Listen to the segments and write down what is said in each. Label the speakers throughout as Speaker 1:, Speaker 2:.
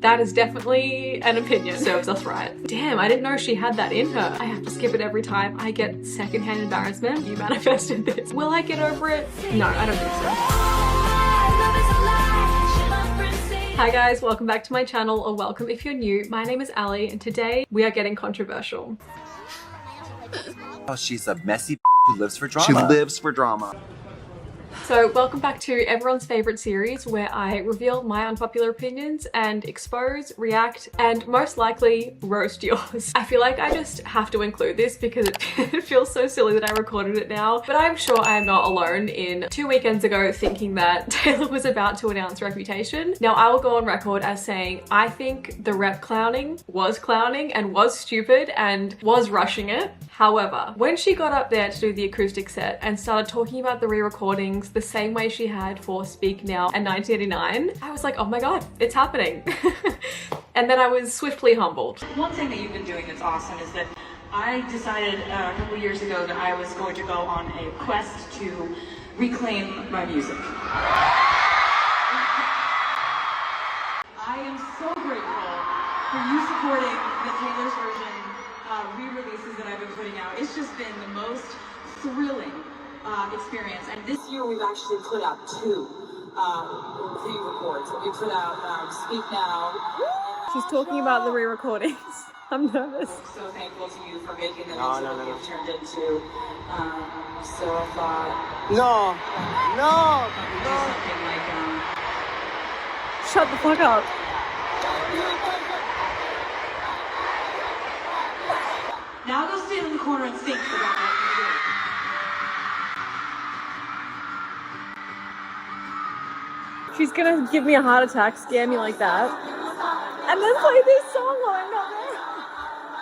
Speaker 1: That is definitely an opinion. Serves us right. Damn, I didn't know she had that in her. I have to skip it every time. I get secondhand embarrassment. You manifested this. Will I get over it? No, I don't think so. Hi guys, welcome back to my channel, or welcome if you're new. My name is Ali, and today we are getting controversial.
Speaker 2: Oh, she's a messy who lives for drama.
Speaker 3: She lives for drama.
Speaker 1: So welcome back to everyone's favorite series where I reveal my unpopular opinions and expose, react, and most likely roast yours. I feel like I just have to include this because it feels so silly that I recorded it now, but I'm sure I am not alone in 2 weekends ago thinking that Taylor was about to announce Reputation. Now I will go on record as saying I think the rep clowning and was stupid and was rushing it. However, when she got up there to do the acoustic set and started talking about the re-recordings the same way she had for Speak Now and 1989, I was like, oh my god, it's happening. And then I was swiftly humbled.
Speaker 4: One thing that you've been doing that's awesome is that I decided a couple years ago that I was going to go on a quest to reclaim my music. I am so grateful for you supporting the Taylor's version re-releases that I've been putting out. It's just been the most thrilling experience, and this year we've actually put out 2 re-records. We put out Speak Now.
Speaker 1: She's talking about the re-recordings. I'm nervous.
Speaker 4: I'm so thankful to you for making them into what you've turned into. So I thought... something like...
Speaker 1: Shut the fuck up.
Speaker 4: Now go stand in the corner and think about what you're doing.
Speaker 1: She's gonna give me a heart attack, scare me like that, and then play this song while I'm not there.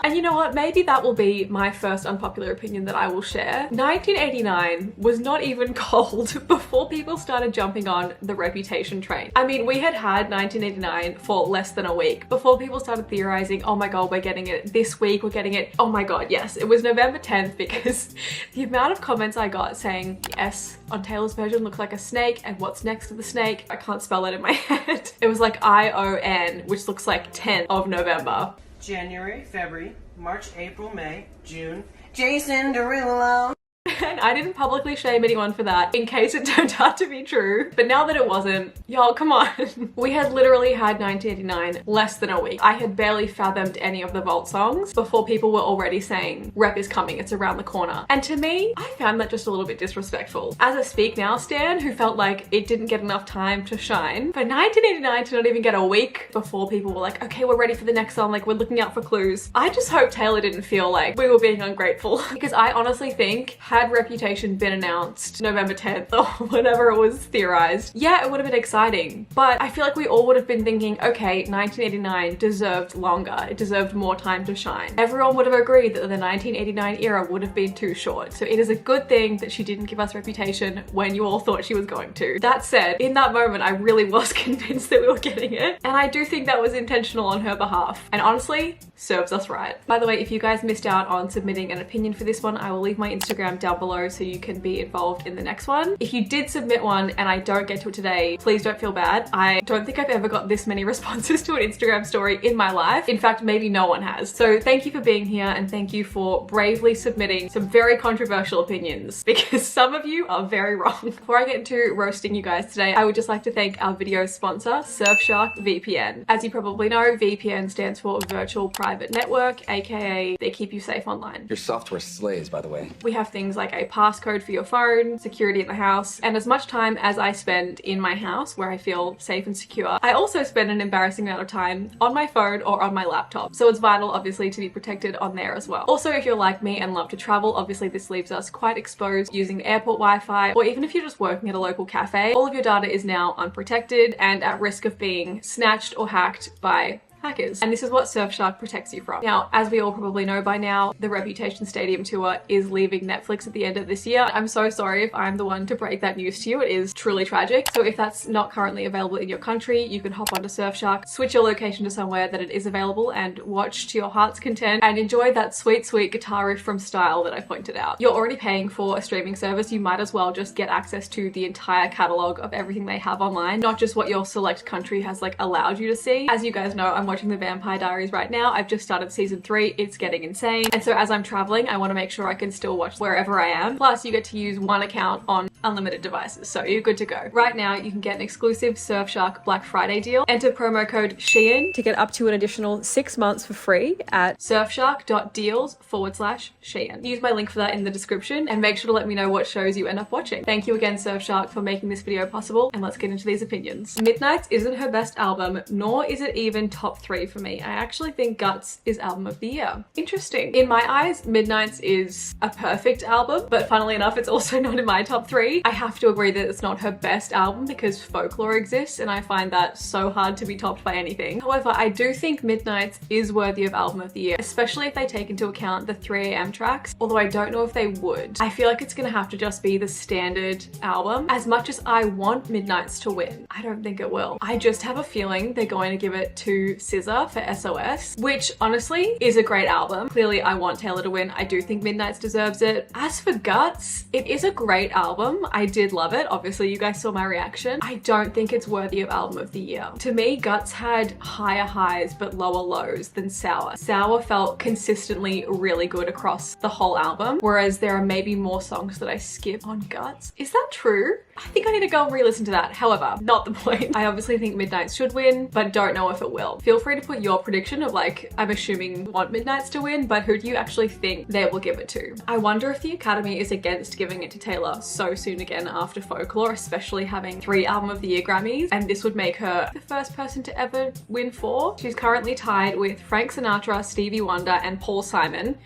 Speaker 1: And you know what? Maybe that will be my first unpopular opinion that I will share. 1989 was not even cold before people started jumping on the Reputation train. I mean, we had 1989 for less than a week before people started theorizing, oh my god, we're getting it this week, we're getting it. Oh my god, yes. It was November 10th because the amount of comments I got saying the S on Taylor's version looks like a snake, and what's next to the snake? I can't spell it in my head. It was like I-O-N, which looks like 10th of November.
Speaker 5: January, February, March, April, May, June. Jason Derulo.
Speaker 1: And I didn't publicly shame anyone for that in case it turned out to be true. But now that it wasn't, y'all, come on. We had literally had 1989 less than a week. I had barely fathomed any of the Vault songs before people were already saying, Rep is coming, it's around the corner. And to me, I found that just a little bit disrespectful. As a Speak Now stan who felt like it didn't get enough time to shine, for 1989 to not even get a week before people were like, okay, we're ready for the next song, like we're looking out for clues. I just hope Taylor didn't feel like we were being ungrateful because I honestly think had Reputation been announced November 10th or whenever it was theorized, yeah, it would have been exciting. But I feel like we all would have been thinking, okay, 1989 deserved longer. It deserved more time to shine. Everyone would have agreed that the 1989 era would have been too short. So it is a good thing that she didn't give us Reputation when you all thought she was going to. That said, in that moment, I really was convinced that we were getting it. And I do think that was intentional on her behalf. And honestly, serves us right. By the way, if you guys missed out on submitting an opinion for this one, I will leave my Instagram down below so you can be involved in the next one. If you did submit one and I don't get to it today, please don't feel bad. I don't think I've ever got this many responses to an Instagram story in my life. In fact, maybe no one has. So thank you for being here, and thank you for bravely submitting some very controversial opinions because some of you are very wrong. Before I get into roasting you guys today, I would just like to thank our video sponsor, Surfshark VPN. As you probably know, VPN stands for Virtual Private Network, aka they keep you safe online.
Speaker 3: Your software slays, by the way.
Speaker 1: We have things like a passcode for your phone, security in the house, and as much time as I spend in my house where I feel safe and secure, I also spend an embarrassing amount of time on my phone or on my laptop. So it's vital, obviously, to be protected on there as well. Also, if you're like me and love to travel, obviously this leaves us quite exposed using airport Wi-Fi, or even if you're just working at a local cafe, all of your data is now unprotected and at risk of being snatched or hacked by hackers. And this is what Surfshark protects you from. Now, as we all probably know by now, the Reputation Stadium tour is leaving Netflix at the end of this year. I'm so sorry if I'm the one to break that news to you. It is truly tragic. So if that's not currently available in your country, you can hop onto Surfshark, switch your location to somewhere that it is available, and watch to your heart's content and enjoy that sweet, sweet guitar riff from Style that I pointed out. You're already paying for a streaming service. You might as well just get access to the entire catalog of everything they have online, not just what your select country has like allowed you to see. As you guys know, I'm watching The Vampire Diaries right now. I've just started season 3. It's getting insane. And so as I'm traveling, I want to make sure I can still watch wherever I am. Plus, you get to use one account on unlimited devices, so you're good to go. Right now, you can get an exclusive Surfshark Black Friday deal. Enter promo code Sheehan to get up to an additional 6 months for free at surfshark.deals/Sheehan. Use my link for that in the description, and make sure to let me know what shows you end up watching. Thank you again, Surfshark, for making this video possible, and let's get into these opinions. Midnight's isn't her best album, nor is it even top 3 for me. I actually think Guts is album of the year. Interesting. In my eyes, Midnight's is a perfect album, but funnily enough, it's also not in my top 3. I have to agree that it's not her best album because Folklore exists, and I find that so hard to be topped by anything. However, I do think Midnight's is worthy of album of the year, especially if they take into account the 3 AM tracks, although I don't know if they would. I feel like it's gonna have to just be the standard album. As much as I want Midnight's to win, I don't think it will. I just have a feeling they're going to give it to SZA for SOS, which honestly is a great album. Clearly, I want Taylor to win. I do think Midnight's deserves it. As for Guts, it is a great album. I did love it. Obviously, you guys saw my reaction. I don't think it's worthy of album of the year. To me, Guts had higher highs but lower lows than Sour. Sour felt consistently really good across the whole album, whereas there are maybe more songs that I skip on Guts. Is that true? I think I need to go and re-listen to that. However, not the point. I obviously think Midnight's should win, but don't know if it will. Feel free to put your prediction of like, I'm assuming want Midnight's to win, but who do you actually think they will give it to? I wonder if the Academy is against giving it to Taylor so soon again after Folklore, especially having 3 album of the year Grammys, and this would make her the first person to ever win 4. She's currently tied with Frank Sinatra, Stevie Wonder, and Paul Simon,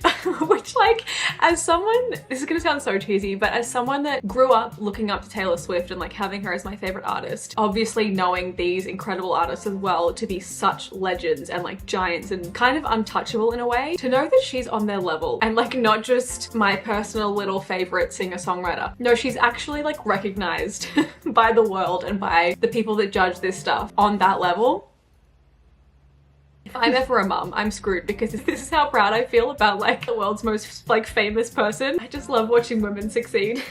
Speaker 1: which like, as someone, this is gonna sound so cheesy, but as someone that grew up looking up to Taylor Swift and like having her as my favorite artist, obviously knowing these incredible artists as well to be such legends and like giants and kind of untouchable in a way, to know that she's on their level and like not just my personal little favorite singer-songwriter. No, she's actually like recognized by the world and by the people that judge this stuff on that level. If I'm ever a mum, I'm screwed, because this is how proud I feel about like the world's most like famous person. I just love watching women succeed.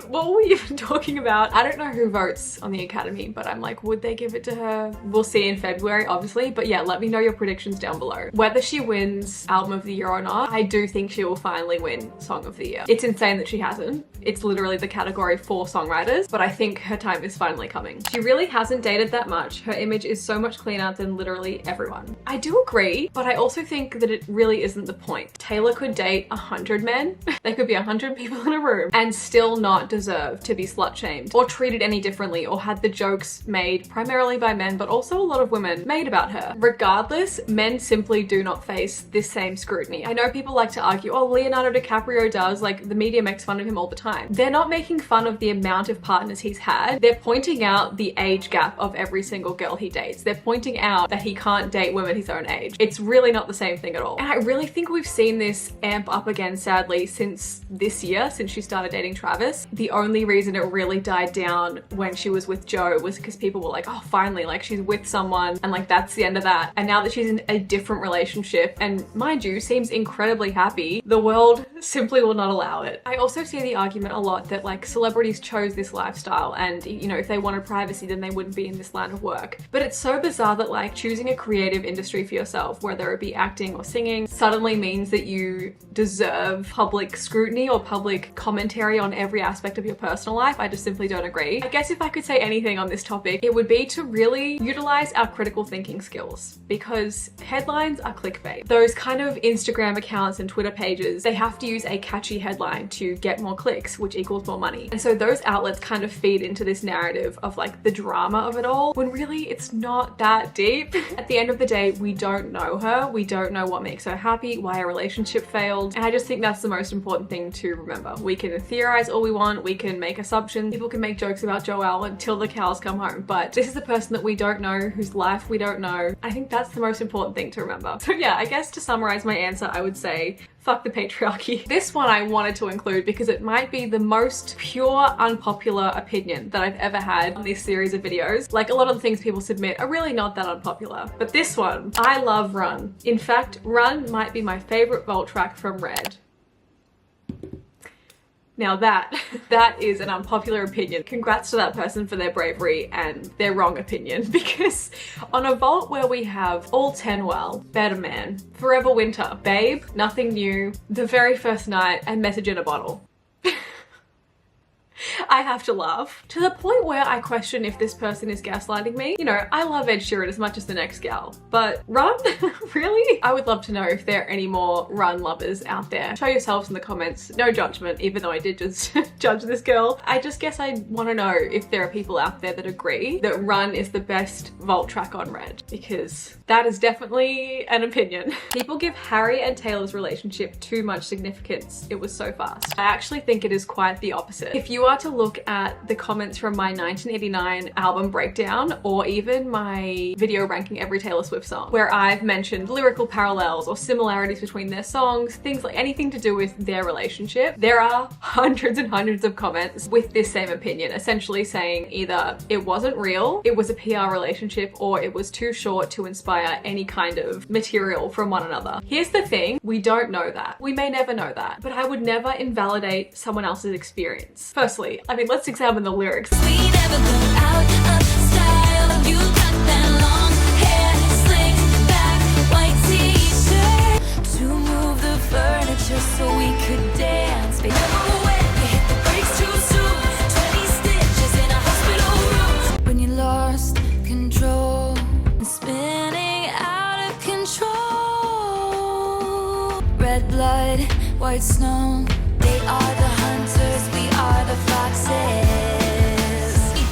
Speaker 1: What were we even talking about? I don't know who votes on the Academy, but I'm like, would they give it to her? We'll see in February, obviously. But yeah, let me know your predictions down below. Whether she wins album of the year or not, I do think she will finally win song of the year. It's insane that she hasn't. It's literally the category for songwriters, but I think her time is finally coming. She really hasn't dated that much. Her image is so much cleaner than literally everyone. I do agree, but I also think that it really isn't the point. Taylor could date 100 men. There could be 100 people in a room and still not deserve to be slut-shamed or treated any differently or had the jokes made primarily by men, but also a lot of women made about her. Regardless, men simply do not face this same scrutiny. I know people like to argue, oh, Leonardo DiCaprio does, like the media makes fun of him all the time. They're not making fun of the amount of partners he's had. They're pointing out the age gap of every single girl he dates. They're pointing out that he can't date women his own age. It's really not the same thing at all. And I really think we've seen this amp up again, sadly, since this year, since she started dating Travis. The only reason it really died down when she was with Joe was because people were like, oh, finally, like she's with someone, and like that's the end of that. And now that she's in a different relationship, and mind you, seems incredibly happy, the world simply will not allow it. I also see the argument a lot that like celebrities chose this lifestyle, and you know, if they wanted privacy, then they wouldn't be in this line of work. But it's so bizarre that like choosing a creative industry for yourself, whether it be acting or singing, suddenly means that you deserve public scrutiny or public commentary on every aspect of your personal life. I just simply don't agree. I guess if I could say anything on this topic, it would be to really utilize our critical thinking skills, because headlines are clickbait. Those kind of Instagram accounts and Twitter pages, they have to use a catchy headline to get more clicks, which equals more money. And so those outlets kind of feed into this narrative of like the drama of it all, when really it's not that deep. At the end of the day, we don't know her. We don't know what makes her happy, why a relationship failed. And I just think that's the most important thing to remember. We can theorize all we want. We can make assumptions. People can make jokes about Joelle until the cows come home. But this is a person that we don't know, whose life we don't know. I think that's the most important thing to remember. So yeah, I guess to summarize my answer, I would say fuck the patriarchy. This one I wanted to include because it might be the most pure unpopular opinion that I've ever had on this series of videos. Like, a lot of the things people submit are really not that unpopular. But this one, I love Run. In fact, Run might be my favorite vault track from Red. Now that is an unpopular opinion. Congrats to that person for their bravery and their wrong opinion, because on a vault where we have All 10 Well, Better Man, Forever Winter, Babe, Nothing New, The Very First Night, and Message in a Bottle, I have to laugh. To the point where I question if this person is gaslighting me. You know, I love Ed Sheeran as much as the next gal, but Run? Really? I would love to know if there are any more Run lovers out there. Show yourselves in the comments. No judgment, even though I did just judge this girl. I just guess I want to know if there are people out there that agree that Run is the best vault track on Red, because that is definitely an opinion. People give Harry and Taylor's relationship too much significance. It was so fast. I actually think it is quite the opposite. If you are to look at the comments from my 1989 album breakdown, or even my video ranking every Taylor Swift song, where I've mentioned lyrical parallels or similarities between their songs, things like anything to do with their relationship, there are hundreds and hundreds of comments with this same opinion, essentially saying either it wasn't real, it was a PR relationship, or it was too short to inspire any kind of material from one another. Here's the thing, we don't know that. We may never know that, but I would never invalidate someone else's experience. Firstly, I mean, let's examine the lyrics.
Speaker 6: We never go out of style. You got that long hair, slicked back, white t-shirt to move the furniture so we could dance. But never went, you hit the brakes too soon. 20 stitches in a hospital room. When you lost control and spinning out of control. Red blood, white snow. They are the hunters, we are the foxes.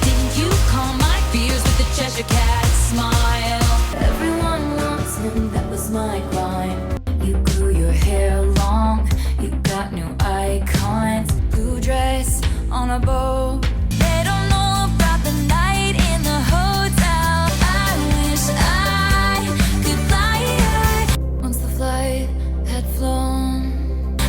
Speaker 6: Didn't you calm my fears with the Cheshire Cat smile? Everyone wants him, that was my crime. You grew your hair long, you got new icons. Blue dress on a boat. They don't know about the night in the hotel. I wish I could fly high. Once the flight had flown,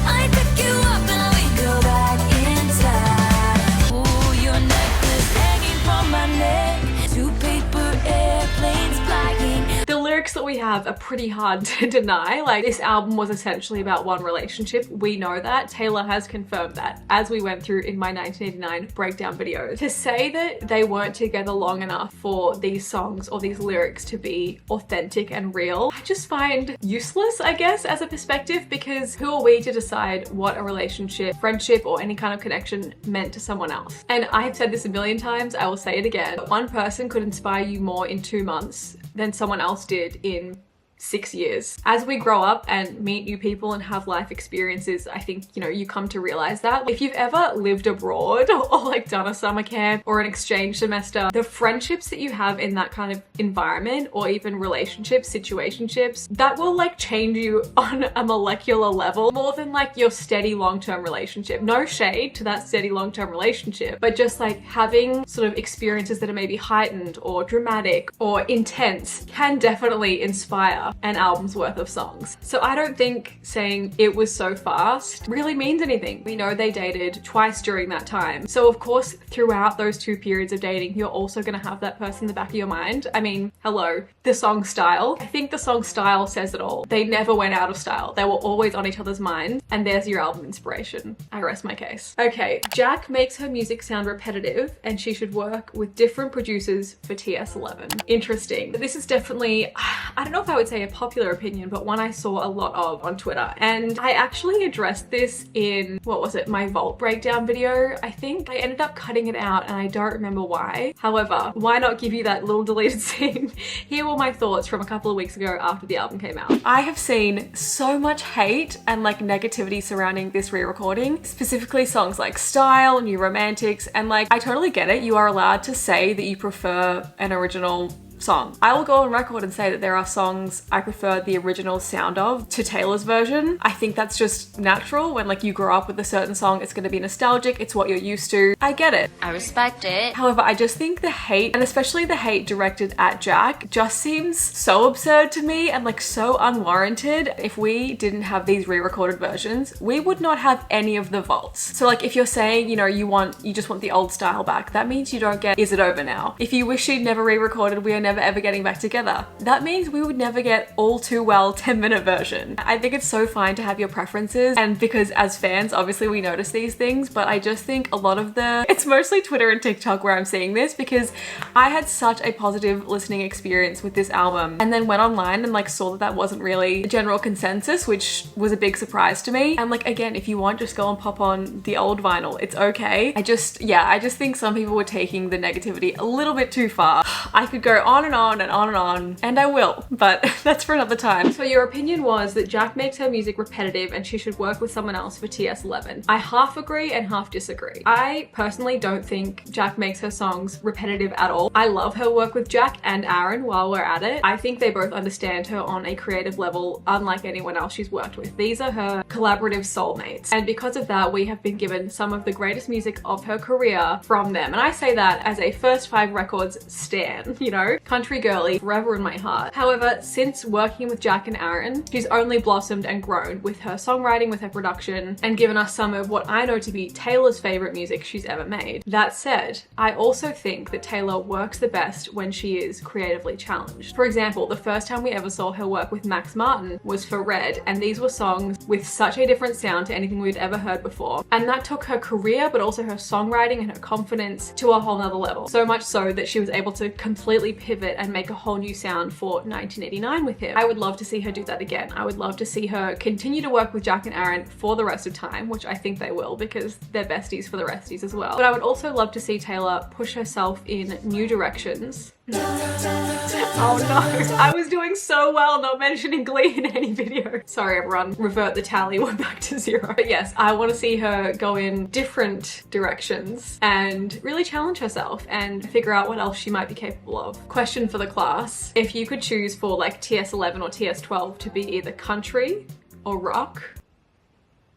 Speaker 6: I took you up and we go back in time. Oh, your necklace hanging from my neck. 2 paper airplanes flying.
Speaker 1: The lyrics that we have are pretty hard to deny. Like, this album was essentially about one relationship. We know that. Taylor has confirmed that, as we went through in my 1989 breakdown videos. To say that they weren't together long enough for these songs or these lyrics to be authentic and real, I just find useless, I guess, as a perspective, because who are we to decide what a relationship, friendship, or any kind of connection meant to someone else? And I have said this a million times, I will say it again. One person could inspire you more in 2 months than someone else did in 6 years. As we grow up and meet new people and have life experiences, I think, you know, you come to realize that. If you've ever lived abroad or like done a summer camp or an exchange semester, the friendships that you have in that kind of environment, or even relationships, situationships, that will like change you on a molecular level more than like your steady long-term relationship. No shade to that steady long-term relationship, but just like having sort of experiences that are maybe heightened or dramatic or intense can definitely inspire an album's worth of songs. So I don't think saying it was so fast really means anything. We know they dated twice during that time. So of course, throughout those 2 periods of dating, you're also gonna have that person in the back of your mind. I mean, hello, the song Style. I think the song Style says it all. They never went out of style. They were always on each other's minds, and there's your album inspiration. I rest my case. Okay, Jack makes her music sound repetitive and she should work with different producers for TS11. Interesting. This is definitely, I don't know if I would say a popular opinion, but one I saw a lot of on Twitter. And I actually addressed this in, what was it, my vault breakdown video, I think. I ended up cutting it out and I don't remember why. However, why not give you that little deleted scene? Here were my thoughts from a couple of weeks ago after the album came out. I have seen so much hate and like negativity surrounding this re-recording, specifically songs like Style, New Romantics, and like, I totally get it. You are allowed to say that you prefer an original song. I will go on record and say that there are songs I prefer the original sound of to Taylor's version. I think that's just natural. When like you grow up with a certain song, it's going to be nostalgic. It's what you're used to. I get it.
Speaker 6: I respect it.
Speaker 1: However, I just think the hate, and especially the hate directed at Jack, just seems so absurd to me and like so unwarranted. If we didn't have these re-recorded versions, we would not have any of the vaults. So like if you're saying, you know, you just want the old style back, that means you don't get Is It Over Now. If you wish you'd never re-recorded We Are Never Ever Getting Back Together, that means we would never get All Too Well 10-minute version. I think it's so fine to have your preferences, and because as fans, obviously we notice these things, but I just think a lot of it's mostly Twitter and TikTok where I'm seeing this, because I had such a positive listening experience with this album and then went online and like saw that that wasn't really the general consensus, which was a big surprise to me. And like, again, if you want, just go and pop on the old vinyl. It's okay. I just think some people were taking the negativity a little bit too far. I could go on and on and on and on, and I will, but that's for another time. So your opinion was that Jack makes her music repetitive and she should work with someone else for TS11. I half agree and half disagree. I personally don't think Jack makes her songs repetitive at all. I love her work with Jack and Aaron while we're at it. I think they both understand her on a creative level unlike anyone else she's worked with. These are her collaborative soulmates, and because of that we have been given some of the greatest music of her career from them. And I say that as a First 5 Records stan, you know, country girly forever in my heart. However, since working with Jack and Aaron, she's only blossomed and grown with her songwriting, with her production, and given us some of what I know to be Taylor's favorite music she's ever made. That said, I also think that Taylor works the best when she is creatively challenged. For example, the first time we ever saw her work with Max Martin was for Red, and these were songs with such a different sound to anything we'd ever heard before. And that took her career, but also her songwriting and her confidence to a whole nother level. So much so that she was able to completely pivot and make a whole new sound for 1989 with him. I would love to see her do that again. I would love to see her continue to work with Jack and Aaron for the rest of time, which I think they will because they're besties for the resties as well. But I would also love to see Taylor push herself in new directions. Oh no, I was doing so well not mentioning Glee in any video. Sorry everyone, revert the tally, we're back to 0. But yes, I want to see her go in different directions and really challenge herself and figure out what else she might be capable of. Question for the class: if you could choose for like TS11 or TS12 to be either country or rock,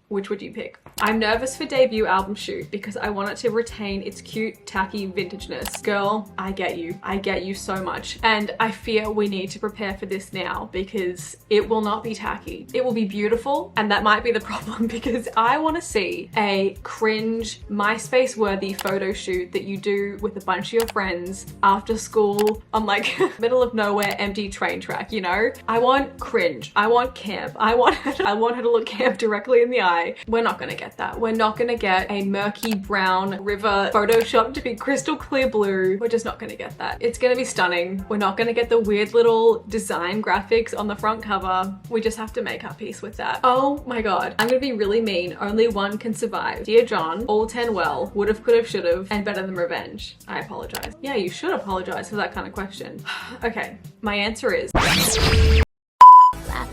Speaker 1: which would you pick? I'm nervous for debut album shoot because I want it to retain its cute, tacky vintageness. Girl, I get you. I get you so much. And I fear we need to prepare for this now because it will not be tacky. It will be beautiful, and that might be the problem because I want to see a cringe, MySpace-worthy photo shoot that you do with a bunch of your friends after school on like middle of nowhere empty train track, you know? I want cringe. I want camp. I want her to look camp directly in the eye. We're not gonna get that. We're not gonna get a murky brown river Photoshop to be crystal clear blue. We're just not gonna get that. It's gonna be stunning. We're not gonna get the weird little design graphics on the front cover. We just have to make our peace with that. Oh my god. I'm gonna be really mean. Only one can survive. Dear John, all 10 well, would've, could've, should've, and better than revenge. I apologize. Yeah, you should apologize for that kind of question. Okay, my answer is
Speaker 6: Laugh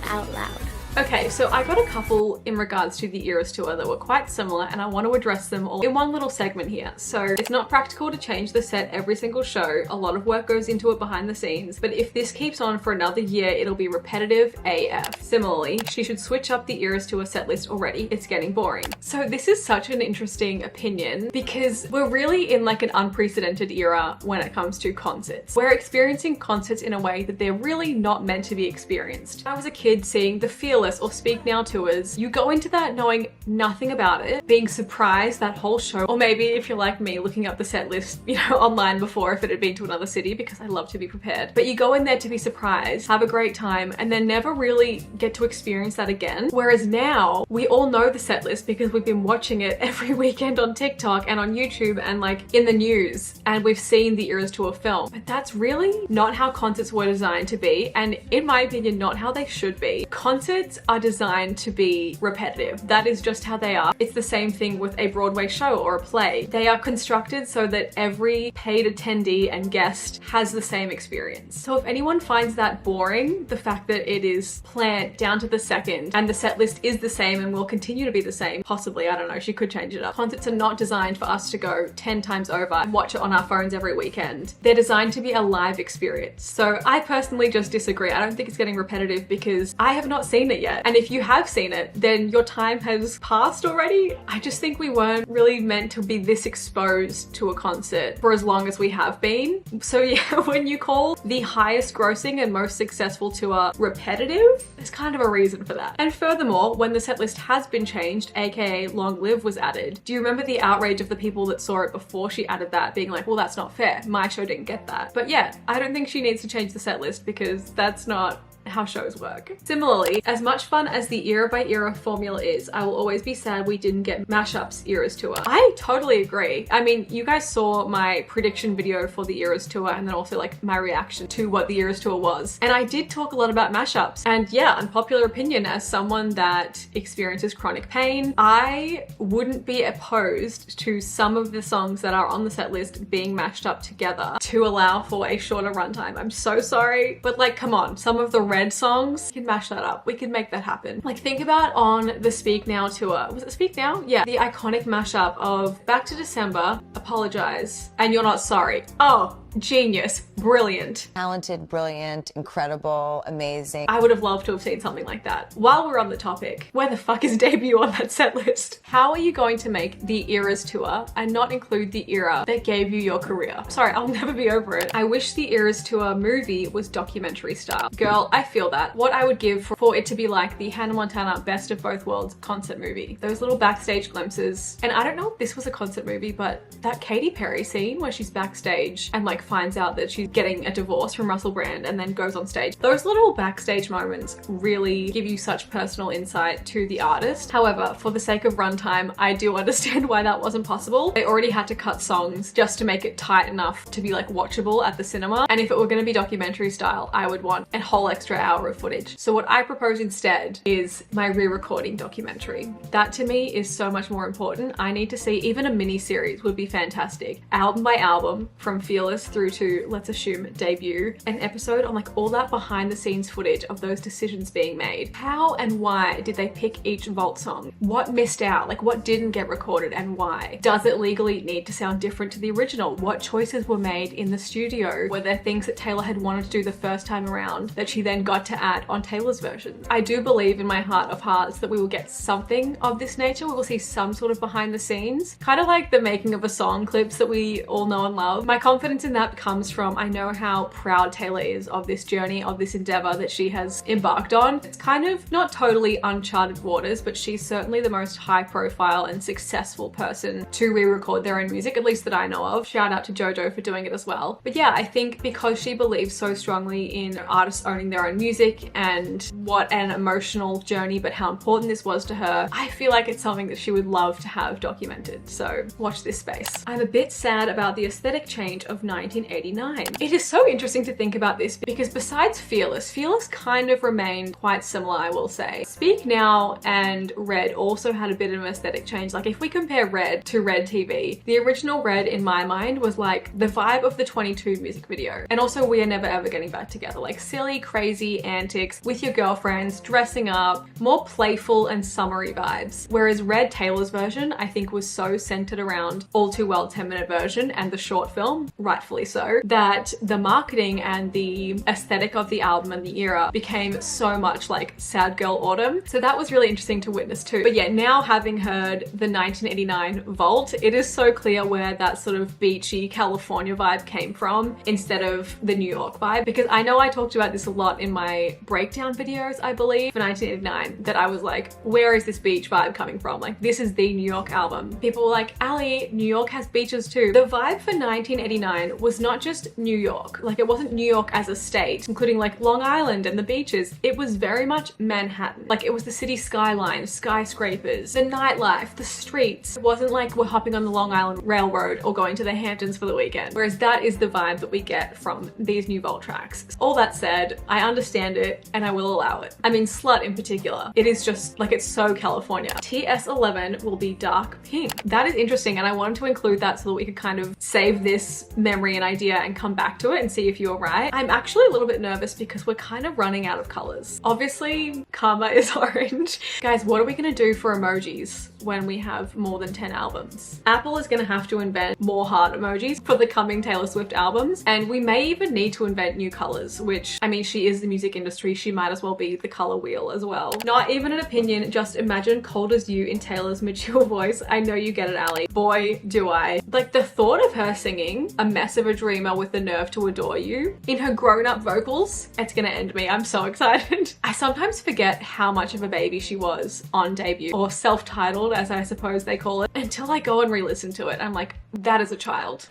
Speaker 6: out loud.
Speaker 1: Okay, so I got a couple in regards to the Eras tour that were quite similar, and I want to address them all in one little segment here. So it's not practical to change the set every single show. A lot of work goes into it behind the scenes, but if this keeps on for another year, it'll be repetitive AF. Similarly, she should switch up the Eras tour set list already. It's getting boring. So this is such an interesting opinion because we're really in like an unprecedented era when it comes to concerts. We're experiencing concerts in a way that they're really not meant to be experienced. I was a kid seeing the Fearless or Speak Now tours. You go into that knowing nothing about it, being surprised that whole show, or maybe if you're like me, looking up the set list, you know, online before if it had been to another city because I love to be prepared. But you go in there to be surprised, have a great time, and then never really get to experience that again. Whereas now, we all know the set list because we've been watching it every weekend on TikTok and on YouTube and like in the news, and we've seen the Eras tour film. But that's really not how concerts were designed to be, and in my opinion, not how they should be. Concerts are designed to be repetitive. That is just how they are. It's the same thing with a Broadway show or a play. They are constructed so that every paid attendee and guest has the same experience. So if anyone finds that boring, the fact that it is planned down to the second and the set list is the same and will continue to be the same, possibly, I don't know, she could change it up. Concerts are not designed for us to go 10 times over and watch it on our phones every weekend. They're designed to be a live experience. So I personally just disagree. I don't think it's getting repetitive because I have not seen it yet. And if you have seen it, then your time has passed already. I just think we weren't really meant to be this exposed to a concert for as long as we have been. So yeah, when you call the highest grossing and most successful tour repetitive, there's kind of a reason for that. And furthermore, when the set list has been changed, aka Long Live was added, do you remember the outrage of the people that saw it before she added that, being like, well, that's not fair. My show didn't get that. But yeah, I don't think she needs to change the set list because that's not how shows work. Similarly, as much fun as the era by era formula is, I will always be sad we didn't get Mashups Eras Tour. I totally agree. I mean, you guys saw my prediction video for the Eras Tour and then also like my reaction to what the Eras Tour was. And I did talk a lot about mashups. And yeah, unpopular opinion, as someone that experiences chronic pain, I wouldn't be opposed to some of the songs that are on the set list being mashed up together to allow for a shorter runtime. I'm so sorry, but like, come on, some of the Red songs, we can mash that up. We can make that happen. Like, think about on the Speak Now tour. Was it Speak Now? Yeah. The iconic mashup of Back to December, Apologize, and You're Not Sorry. Oh, genius. Brilliant.
Speaker 7: Talented, brilliant, incredible, amazing.
Speaker 1: I would have loved to have seen something like that. While we're on the topic, where the fuck is Debut on that set list? How are you going to make the Eras tour and not include the era that gave you your career? Sorry, I'll never be over it. I wish the Eras tour movie was documentary style. Girl, I feel that. What I would give for it to be like the Hannah Montana Best of Both Worlds concert movie. Those little backstage glimpses. And I don't know if this was a concert movie, but that Katy Perry scene where she's backstage and like finds out that she's getting a divorce from Russell Brand and then goes on stage. Those little backstage moments really give you such personal insight to the artist. However, for the sake of runtime, I do understand why that wasn't possible. They already had to cut songs just to make it tight enough to be like watchable at the cinema. And if it were going to be documentary style, I would want a whole extra hour of footage. So what I propose instead is my re-recording documentary. That to me is so much more important. I need to see, even a mini series would be fantastic. Album by album, from Fearless through to, let's assume, Debut, an episode on like all that behind the scenes footage of those decisions being made. How and why did they pick each vault song? What missed out? Like what didn't get recorded and why? Does it legally need to sound different to the original? What choices were made in the studio? Were there things that Taylor had wanted to do the first time around that she then got to add on Taylor's version? I do believe in my heart of hearts that we will get something of this nature. We will see some sort of behind the scenes, kind of like the making of a song clips that we all know and love. My confidence in that comes from, I know how proud Taylor is of this journey, of this endeavor that she has embarked on. It's kind of not totally uncharted waters, but she's certainly the most high profile and successful person to re-record their own music, at least that I know of. Shout out to JoJo for doing it as well. But yeah, I think because she believes so strongly in artists owning their own music and what an emotional journey, but how important this was to her, I feel like it's something that she would love to have documented. So watch this space. I'm a bit sad about the aesthetic change of 1989. It is so interesting to think about this because besides Fearless kind of remained quite similar, I will say. Speak Now and Red also had a bit of an aesthetic change. Like if we compare Red to Red TV, the original Red in my mind was like the vibe of the 22 music video. And also We Are Never Ever Getting Back Together. Like silly, crazy antics with your girlfriends, dressing up, more playful and summery vibes. Whereas Red Taylor's version, I think was so centered around All Too Well 10-minute version and the short film, rightfully so, that the marketing and the aesthetic of the album and the era became so much like Sad Girl Autumn. So that was really interesting to witness too. But yeah, now having heard the 1989 Vault, it is so clear where that sort of beachy California vibe came from instead of the New York vibe. Because I know I talked about this a lot in my breakdown videos, I believe, for 1989, that I was like, where is this beach vibe coming from? Like, this is the New York album. People were like, Ali, New York has beaches too. The vibe for 1989 was was not just New York. Like, it wasn't New York as a state, including like Long Island and the beaches. It was very much Manhattan. Like, it was the city skyline, skyscrapers, the nightlife, the streets. It wasn't like we're hopping on the Long Island Railroad or going to the Hamptons for the weekend. Whereas that is the vibe that we get from these new Vault tracks. All that said, I understand it and I will allow it. I mean, Slut in particular. It is just like, it's so California. TS11 will be dark pink. That is interesting, and I wanted to include that so that we could kind of save this memory and idea and come back to it and see if you're right. I'm actually a little bit nervous because we're kind of running out of colors. Obviously, Karma is orange. Guys, what are we gonna do for emojis when we have more than 10 albums? Apple is gonna have to invent more heart emojis for the coming Taylor Swift albums, and we may even need to invent new colors, which, I mean, she is the music industry. She might as well be the color wheel as well. Not even an opinion, just imagine Cold As You in Taylor's mature voice. I know you get it, Ali. Boy, do I. Like, the thought of her singing A Mess of a Dreamer with the Nerve to Adore You in her grown-up vocals, it's gonna end me. I'm so excited. I sometimes forget how much of a baby she was on debut, or self-titled as I suppose they call it, until I go and re-listen to it. I'm like, that is a child.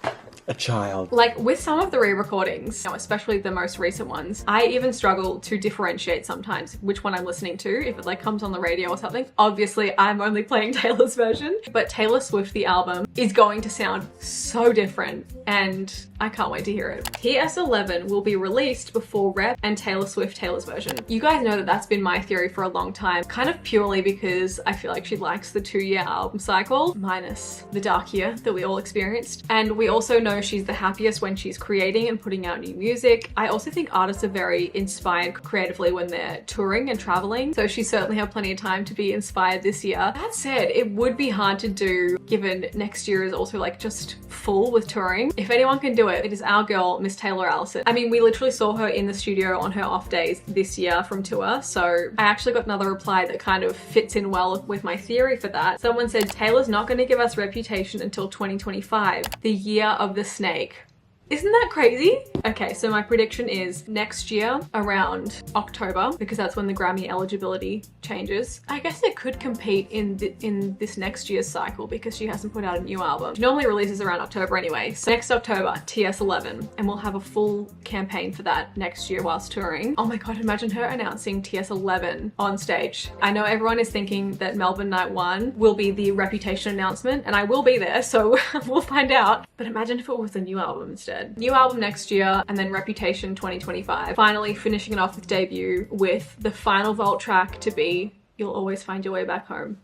Speaker 3: A child.
Speaker 1: Like, with some of the re-recordings, you know, especially the most recent ones, I even struggle to differentiate sometimes which one I'm listening to. If it like comes on the radio or something, obviously I'm only playing Taylor's version, but Taylor Swift, the album, is going to sound so different, and I can't wait to hear it. TS11 will be released before Rep and Taylor Swift Taylor's version. You guys know that that's been my theory for a long time, kind of purely because I feel like she likes the 2-year album cycle, minus the dark year that we all experienced. And we also know she's the happiest when she's creating and putting out new music. I also think artists are very inspired creatively when they're touring and traveling, so she certainly had plenty of time to be inspired this year. That said, it would be hard to do given next year is also like just full with touring. If anyone can do it, it is our girl, Miss Taylor Allison. I mean, we literally saw her in the studio on her off days this year from tour, so I actually got another reply that kind of fits in well with my theory for that. Someone said, Taylor's not going to give us Reputation until 2025, the year of the snake. Isn't that crazy? Okay, so my prediction is next year around October, because that's when the Grammy eligibility changes. I guess it could compete in this next year's cycle because she hasn't put out a new album. She normally releases around October anyway. So next October, TS11, and we'll have a full campaign for that next year whilst touring. Oh my God, imagine her announcing TS11 on stage. I know everyone is thinking that Melbourne Night 1 will be the Reputation announcement, and I will be there, so we'll find out. But imagine if it was a new album instead. New album next year, and then Reputation 2025. Finally finishing it off with Debut with the final Vault track to be You'll Always Find Your Way Back Home.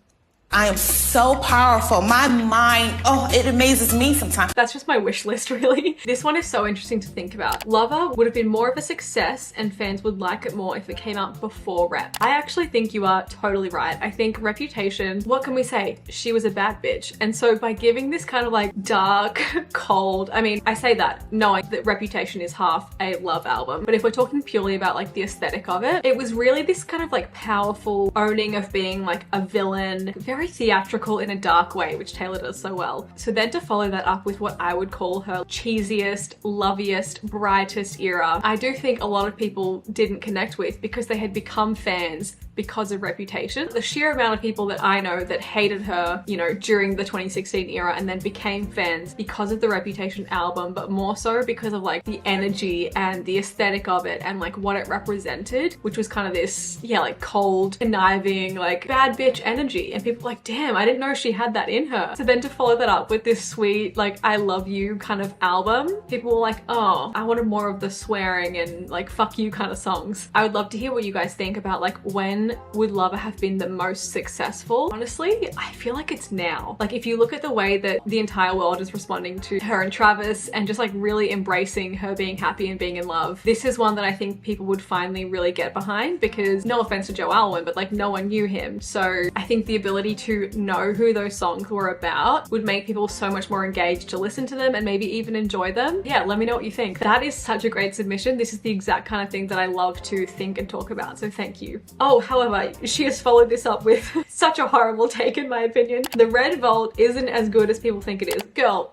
Speaker 8: I am so powerful. My mind, oh, it amazes me sometimes.
Speaker 1: That's just my wish list, really. This one is so interesting to think about. Lover would have been more of a success and fans would like it more if it came out before Rep. I actually think you are totally right. I think Reputation, what can we say? She was a bad bitch. And so by giving this kind of like dark, cold, I mean, I say that knowing that Reputation is half a love album, but if we're talking purely about like the aesthetic of it, it was really this kind of like powerful owning of being like a villain, very theatrical in a dark way, which Taylor does so well. So then to follow that up with what I would call her cheesiest, loviest, brightest era, I do think a lot of people didn't connect with because they had become fans because of Reputation. The sheer amount of people that I know that hated her, you know, during the 2016 era and then became fans because of the Reputation album, but more so because of like the energy and the aesthetic of it and like what it represented, which was kind of this, yeah, like cold, conniving, like bad bitch energy. And people were like, damn, I didn't know she had that in her. So then to follow that up with this sweet, like, I love you kind of album, people were like, oh, I wanted more of the swearing and like fuck you kind of songs. I would love to hear what you guys think about like when would Lover have been the most successful. Honestly, I feel like it's now. Like if you look at the way that the entire world is responding to her and Travis and just like really embracing her being happy and being in love, this is one that I think people would finally really get behind because no offense to Joe Alwyn, but like no one knew him. So I think the ability to know who those songs were about would make people so much more engaged to listen to them and maybe even enjoy them. Yeah, let me know what you think. That is such a great submission. This is the exact kind of thing that I love to think and talk about, so thank you. Oh, however, she has followed this up with such a horrible take in my opinion. The Red Vault isn't as good as people think it is. Girl,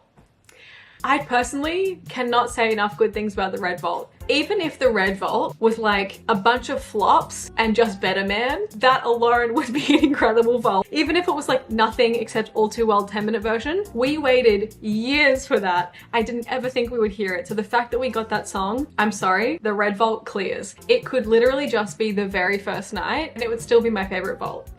Speaker 1: I personally cannot say enough good things about the Red Vault. Even if the red vault was like a bunch of flops and just Better Man, that alone would be an incredible vault. Even if it was like nothing except All Too Well 10-minute version, we waited years for that. I didn't ever think we would hear it. So the fact that we got that song, I'm sorry, the red vault clears. It could literally just be the very first night and it would still be my favorite vault.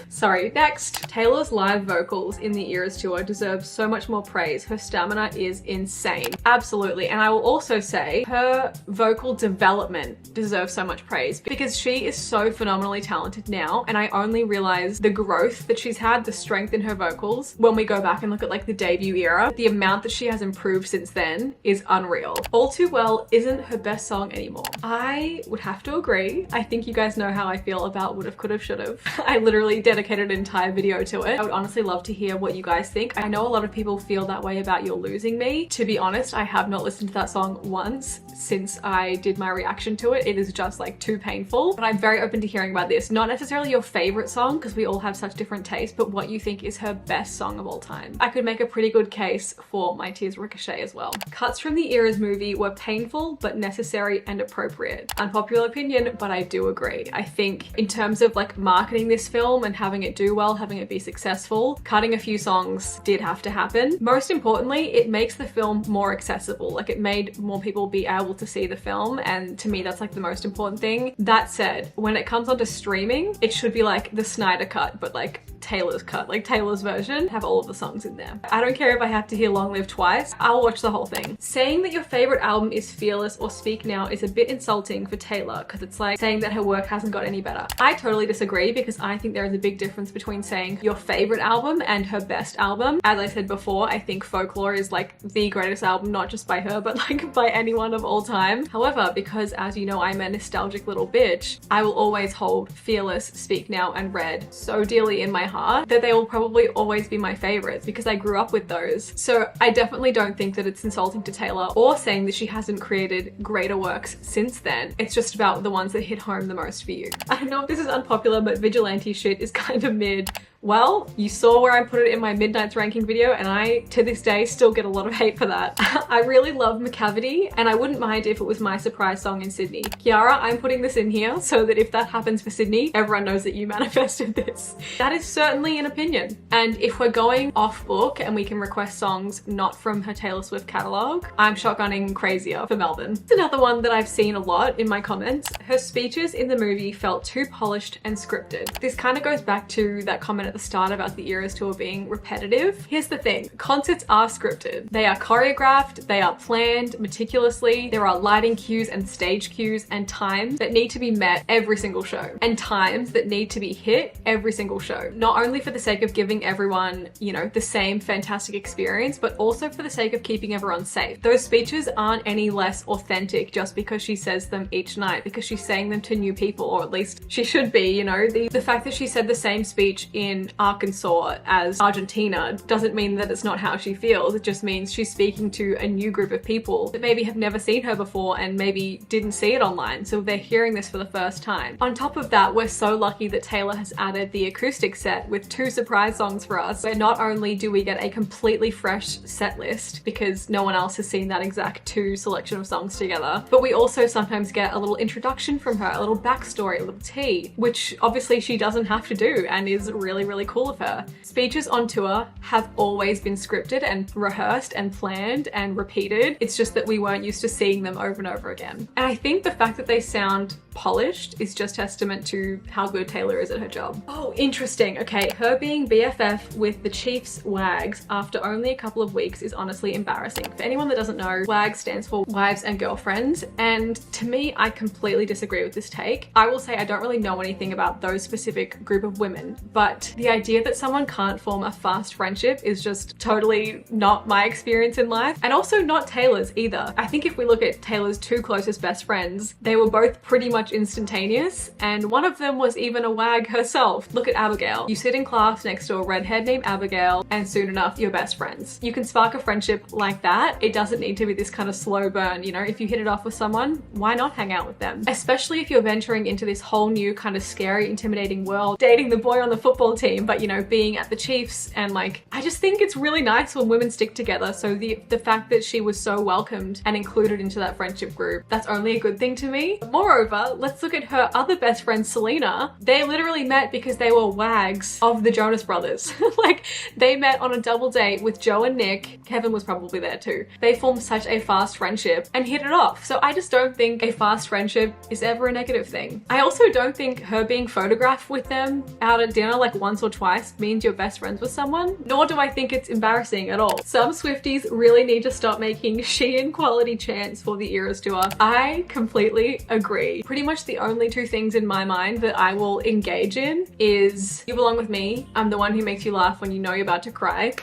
Speaker 1: Sorry. Next, Taylor's live vocals in the Eras tour deserve so much more praise. Her stamina is insane. Absolutely. And I will also say her vocal development deserves so much praise because she is so phenomenally talented now, and I only realize the growth that she's had, the strength in her vocals when we go back and look at like the debut era. The amount that she has improved since then is unreal. All Too Well isn't her best song anymore. I would have to agree. I think you guys know how I feel about Would've, Could've, Should've. I literally dedicated an entire video to it. I would honestly love to hear what you guys think. I know a lot of people feel that way about You're Losing Me. To be honest, I have not listened to that song once since I did my reaction to it. It is just like too painful, but I'm very open to hearing about this. Not necessarily your favorite song, because we all have such different tastes, but what you think is her best song of all time. I could make a pretty good case for My Tears Ricochet as well. Cuts from the Eras movie were painful, but necessary and appropriate. Unpopular opinion, but I do agree. I think in terms of like marketing this film and having it do well, having it be successful, cutting a few songs did have to happen. Most importantly, it makes the film more accessible. Like it made more people be able to see the film, and to me that's like the most important thing. That said, when it comes onto streaming, it should be like the Snyder cut, but like Taylor's cut, like Taylor's version, have all of the songs in there. I don't care if I have to hear Long Live twice, I'll watch the whole thing. Saying that your favorite album is Fearless or Speak Now is a bit insulting for Taylor, because it's like saying that her work hasn't got any better. I totally disagree, because I think there is a big difference between saying your favorite album and her best album. As I said before, I think Folklore is like the greatest album, not just by her, but like by anyone of all time. However, because as you know, I'm a nostalgic little bitch, I will always hold Fearless, Speak Now, and Red so dearly in my heart that they will probably always be my favorites because I grew up with those. So I definitely don't think that it's insulting to Taylor or saying that she hasn't created greater works since then. It's just about the ones that hit home the most for you. I don't know if this is unpopular, but vigilante shit is kind of mid. Well, you saw where I put it in my Midnight's ranking video, and I, to this day, still get a lot of hate for that. I really love McCavity, and I wouldn't mind if it was my surprise song in Sydney. Kiara, I'm putting this in here so that if that happens for Sydney, everyone knows that you manifested this. That is certainly an opinion. And if we're going off book and we can request songs not from her Taylor Swift catalog, I'm shotgunning Crazier for Melbourne. It's another one that I've seen a lot in my comments. Her speeches in the movie felt too polished and scripted. This kind of goes back to that comment at the start about the Eras tour being repetitive. Here's the thing, concerts are scripted. They are choreographed, they are planned meticulously. There are lighting cues and stage cues and times that need to be met every single show, and times that need to be hit every single show. Not only for the sake of giving everyone, you know, the same fantastic experience, but also for the sake of keeping everyone safe. Those speeches aren't any less authentic just because she says them each night, because she's saying them to new people, or at least she should be, you know. The fact that she said the same speech in Arkansas as Argentina doesn't mean that it's not how she feels. It just means she's speaking to a new group of people that maybe have never seen her before and maybe didn't see it online, so they're hearing this for the first time. On top of that, we're so lucky that Taylor has added the acoustic set with 2 surprise songs for us, where not only do we get a completely fresh set list because no one else has seen that exact 2 selection of songs together, but we also sometimes get a little introduction from her, a little backstory, a little tea, which obviously she doesn't have to do and is really cool of her. Speeches on tour have always been scripted and rehearsed and planned and repeated. It's just that we weren't used to seeing them over and over again. And I think the fact that they sound polished is just testament to how good Taylor is at her job. Oh, interesting. Okay, her being BFF with the Chiefs WAGs after only a couple of weeks is honestly embarrassing. For anyone that doesn't know, WAG stands for Wives and Girlfriends, and to me, I completely disagree with this take. I will say I don't really know anything about those specific group of women, but the idea that someone can't form a fast friendship is just totally not my experience in life, and also not Taylor's either. I think if we look at Taylor's 2 closest best friends, they were both pretty much instantaneous, and one of them was even a WAG herself. Look at Abigail. You sit in class next to a redhead named Abigail, and soon enough, you're best friends. You can spark a friendship like that. It doesn't need to be this kind of slow burn, you know? If you hit it off with someone, why not hang out with them? Especially if you're venturing into this whole new kind of scary, intimidating world, dating the boy on the football team team, but you know, being at the Chiefs, and like, I just think it's really nice when women stick together. So the fact that she was so welcomed and included into that friendship group, that's only a good thing to me. Moreover, let's look at her other best friend, Selena. They literally met because they were wags of the Jonas Brothers. Like, they met on a double date with Joe and Nick. Kevin was probably there too. They formed such a fast friendship and hit it off. So I just don't think a fast friendship is ever a negative thing. I also don't think her being photographed with them out at dinner like once or twice means you're best friends with someone, nor do I think it's embarrassing at all. Some Swifties really need to stop making Sheehan quality chants for the Eras tour. I completely agree. Pretty much the only two things in my mind that I will engage in is You Belong With Me. I'm the one who makes you laugh when you know you're about to cry.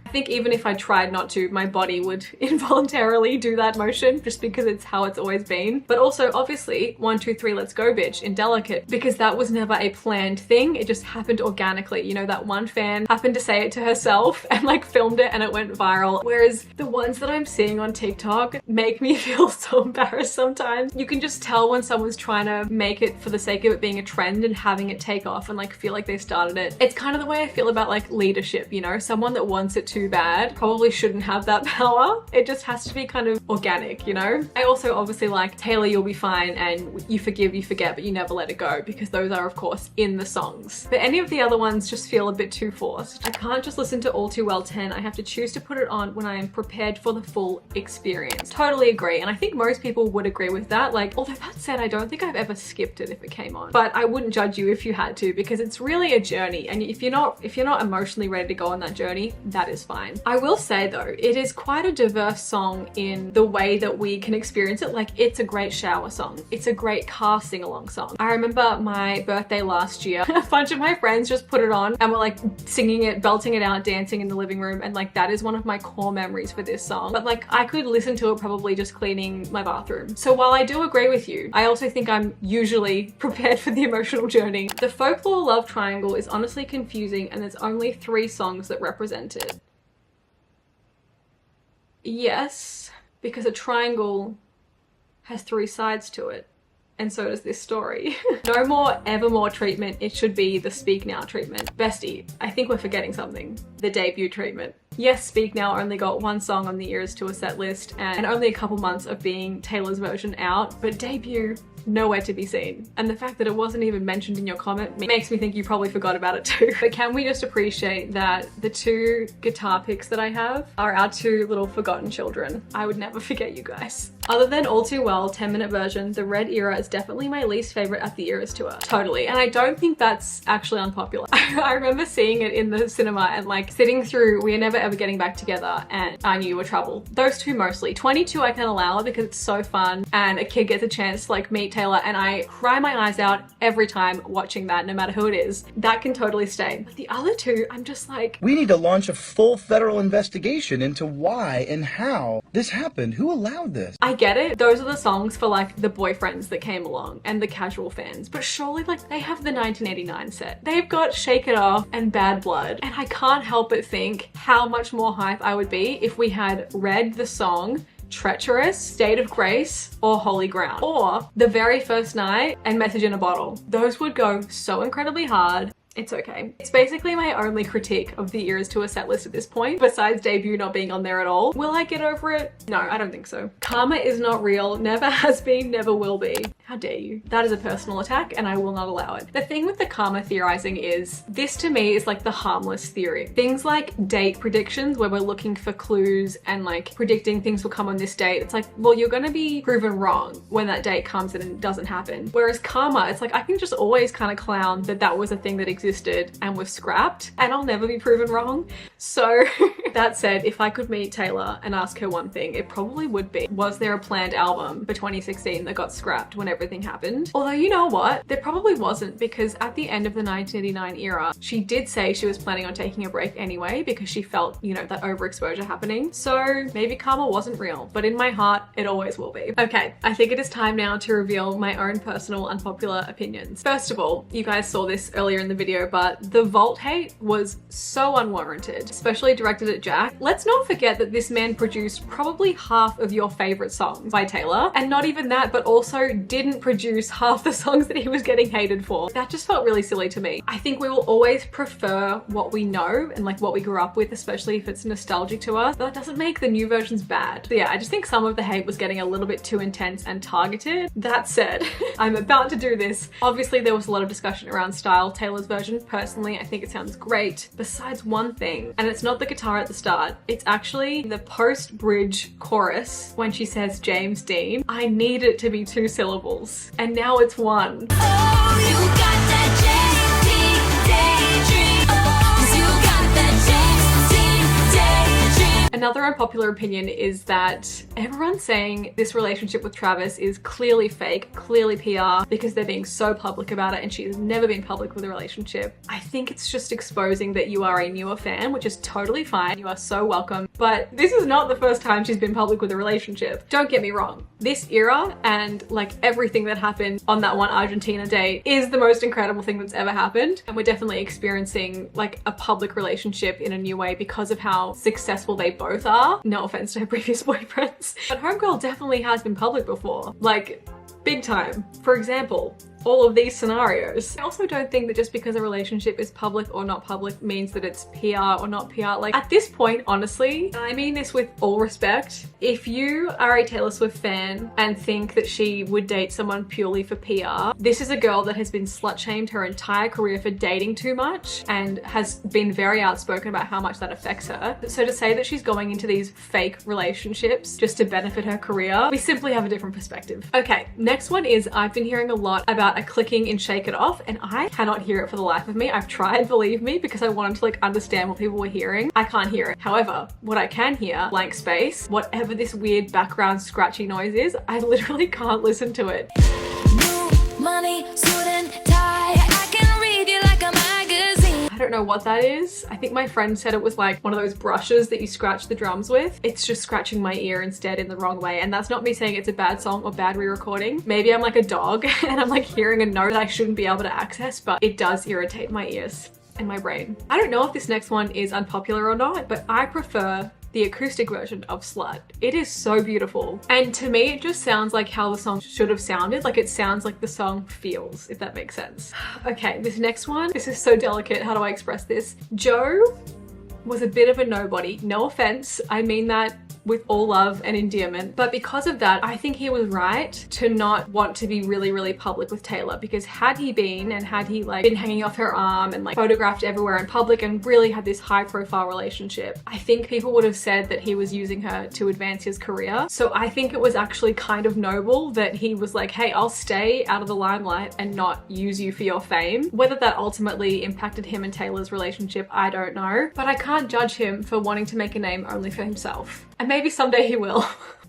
Speaker 1: I think even if I tried not to, my body would involuntarily do that motion just because it's how it's always been. But also obviously 1, 2, 3 let's go bitch in Delicate, because that was never a planned thing. It just happened organically. You know, that one fan happened to say it to herself and like filmed it and it went viral. Whereas the ones that I'm seeing on TikTok make me feel so embarrassed sometimes. You can just tell when someone's trying to make it for the sake of it being a trend and having it take off and like feel like they started it. It's kind of the way I feel about like leadership, you know, someone that wants it to bad probably shouldn't have that power. It just has to be kind of organic, you know? I also obviously like Taylor, You'll Be Fine, and You Forgive, You Forget, But You Never Let It Go, because those are of course in the songs. But any of the other ones just feel a bit too forced. I can't just listen to All Too Well 10. I have to choose to put it on when I am prepared for the full experience. Totally agree. And I think most people would agree with that. Like, although that said, I don't think I've ever skipped it if it came on, but I wouldn't judge you if you had to, because it's really a journey. And if you're not emotionally ready to go on that journey, that is fine. I will say though, it is quite a diverse song in the way that we can experience it. Like, it's a great shower song. It's a great car sing-along song. I remember my birthday last year, a bunch of my friends just put it on and were like singing it, belting it out, dancing in the living room. And like, that is one of my core memories for this song. But like, I could listen to it probably just cleaning my bathroom. So while I do agree with you, I also think I'm usually prepared for the emotional journey. The folklore love triangle is honestly confusing, and there's only 3 songs that represent it. Yes, because a triangle has 3 sides to it, and so does this story. No more Evermore treatment, it should be the Speak Now treatment. Bestie, I think we're forgetting something. The debut treatment. Yes, Speak Now only got 1 song on the Eras tour set list and only a couple months of being Taylor's version out, but debut, nowhere to be seen. And the fact that it wasn't even mentioned in your comment makes me think you probably forgot about it too. But can we just appreciate that the 2 guitar picks that I have are our 2 little forgotten children? I would never forget you guys. Other than All Too Well, 10-minute version, the Red Era is definitely my least favorite at the Eras tour. Totally. And I don't think that's actually unpopular. I remember seeing it in the cinema and like sitting through We Are Never Ever Getting Back Together and I Knew You Were Trouble. Those 2 mostly. 22 I can allow it because it's so fun and a kid gets a chance to like meet Taylor, and I cry my eyes out every time watching that, no matter who it is. That can totally stay. But the other 2, I'm just like,
Speaker 9: we need to launch a full federal investigation into why and how this happened. Who allowed this?
Speaker 1: I get it. Those are the songs for like the boyfriends that came along and the casual fans, but surely like they have the 1989 set. They've got Shake It Off and Bad Blood, and I can't help but think how much more hype I would be if we had Red the song, Treacherous, State of Grace, or Holy Ground, or The Very First Night and Message in a Bottle. Those would go so incredibly hard. It's okay. It's basically my only critique of the Eras tour set list at this point, besides debut not being on there at all. Will I get over it? No, I don't think so. Karma is not real, never has been, never will be. How dare you? That is a personal attack and I will not allow it. The thing with the karma theorizing is, this to me is like the harmless theory. Things like date predictions where we're looking for clues and like predicting things will come on this date. It's like, well, you're gonna be proven wrong when that date comes and it doesn't happen. Whereas karma, it's like, I can just always kind of clown that that was a thing that existed and was scrapped and I'll never be proven wrong. So that said, if I could meet Taylor and ask her one thing, it probably would be, was there a planned album for 2016 that got scrapped when everything happened? Although, you know what? There probably wasn't, because at the end of the 1989 era, she did say she was planning on taking a break anyway because she felt, you know, that overexposure happening. So maybe karma wasn't real, but in my heart, it always will be. Okay, I think it is time now to reveal my own personal unpopular opinions. First of all, you guys saw this earlier in the video video, but the vault hate was so unwarranted, especially directed at Jack. Let's not forget that this man produced probably half of your favorite songs by Taylor, and not even that, but also didn't produce half the songs that he was getting hated for. That just felt really silly to me. I think we will always prefer what we know and like what we grew up with, especially if it's nostalgic to us, but that doesn't make the new versions bad. So yeah, I just think some of the hate was getting a little bit too intense and targeted. That said, I'm about to do this. Obviously there was a lot of discussion around style. Taylor's version, personally, I think it sounds great, besides one thing, and it's not the guitar at the start, it's actually the post-bridge chorus when she says James Dean. I need it to be 2 syllables, and now it's 1.
Speaker 6: Oh, you got that James Dean daydream. Oh, 'cause you got that James Dean daydream.
Speaker 1: Another unpopular opinion is that everyone's saying this relationship with Travis is clearly fake, clearly PR, because they're being so public about it and she's never been public with a relationship. I think it's just exposing that you are a newer fan, which is totally fine. You are so welcome. But this is not the first time she's been public with a relationship. Don't get me wrong. This era and like everything that happened on that one Argentina date is the most incredible thing that's ever happened. And we're definitely experiencing like a public relationship in a new way because of how successful they both are. No offense to her previous boyfriends. But Homegirl definitely has been public before. Like, big time. For example, all of these scenarios. I also don't think that just because a relationship is public or not public means that it's PR or not PR. Like at this point, honestly, and I mean this with all respect, if you are a Taylor Swift fan and think that she would date someone purely for PR, this is a girl that has been slut-shamed her entire career for dating too much and has been very outspoken about how much that affects her. So to say that she's going into these fake relationships just to benefit her career, we simply have a different perspective. Okay, next one is I've been hearing a lot about a clicking in Shake It Off, and I cannot hear it for the life of me. I've tried, believe me, because I wanted to like understand what people were hearing. I can't hear it. However, what I can hear, blank space, whatever this weird background scratchy noise is, I literally can't listen to it.
Speaker 6: New money, suit and tie. I can read you like a magazine.
Speaker 1: I don't know what that is. I think my friend said it was like one of those brushes that you scratch the drums with. It's just scratching my ear instead in the wrong way. And that's not me saying it's a bad song or bad re-recording. Maybe I'm like a dog and I'm like hearing a note that I shouldn't be able to access, but it does irritate my ears and my brain. I don't know if this next one is unpopular or not, but I prefer the acoustic version of Slut. It is so beautiful. And to me, it just sounds like how the song should have sounded. Like it sounds like the song feels, if that makes sense. Okay, this next one, this is so delicate. How do I express this? Joe was a bit of a nobody. No offense, I mean that with all love and endearment. But because of that, I think he was right to not want to be really public with Taylor, because had he been and had he like been hanging off her arm and like photographed everywhere in public and really had this high profile relationship, I think people would have said that he was using her to advance his career. So I think it was actually kind of noble that he was like, hey, I'll stay out of the limelight and not use you for your fame. Whether that ultimately impacted him and Taylor's relationship, I don't know, but I can't judge him for wanting to make a name only for himself. And maybe someday he will.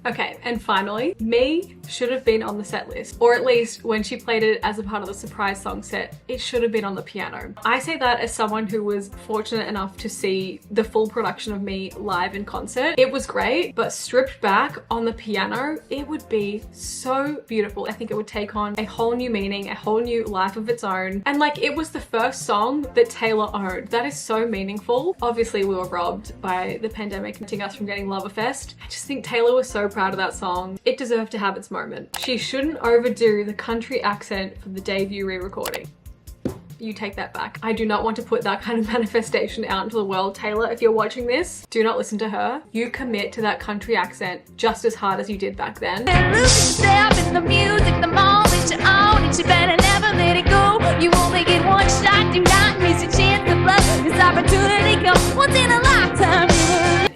Speaker 1: Okay, and finally, Me should have been on the set list, or at least when she played it as a part of the surprise song set, it should have been on the piano. I say that as someone who was fortunate enough to see the full production of Me live in concert. It was great, but stripped back on the piano, it would be so beautiful. I think it would take on a whole new meaning, a whole new life of its own. And like, it was the first song that Taylor owned. That is so meaningful. Obviously, we were robbed by the pandemic, preventing us from getting Loverfest. I just think Taylor was so proud of that song. It deserved to have its moment. She shouldn't overdo the country accent for the debut re-recording. You take that back. I do not want to put that kind of manifestation out into the world. Taylor, if you're watching this, do not listen to her. You commit to that country accent just as hard as you did back then.
Speaker 6: In the music, the moment you own it, you better never let it go. You only get one shot, do not miss your chance to blow. This opportunity comes once in a lifetime.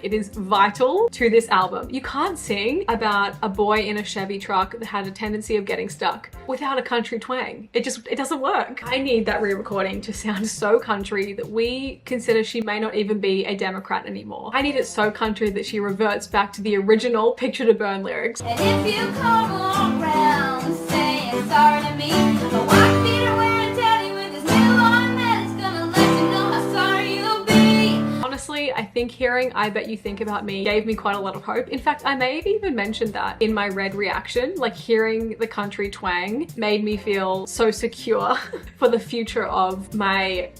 Speaker 1: It is vital to this album. You can't sing about a boy in a Chevy truck that had a tendency of getting stuck without a country twang. It doesn't work. I need that re-recording to sound so country that we consider she may not even be a Democrat anymore. I need it so country that she reverts back to the original Picture to Burn lyrics.
Speaker 6: And if you come around saying sorry to me, the white feet are wearing teddy with his new on man, it's gonna let you know how sorry you'll be.
Speaker 1: Honestly, I think think hearing I Bet You Think About Me gave me quite a lot of hope. In fact, I may have even mentioned that in my Red reaction. Like, hearing the country twang made me feel so secure for the future of my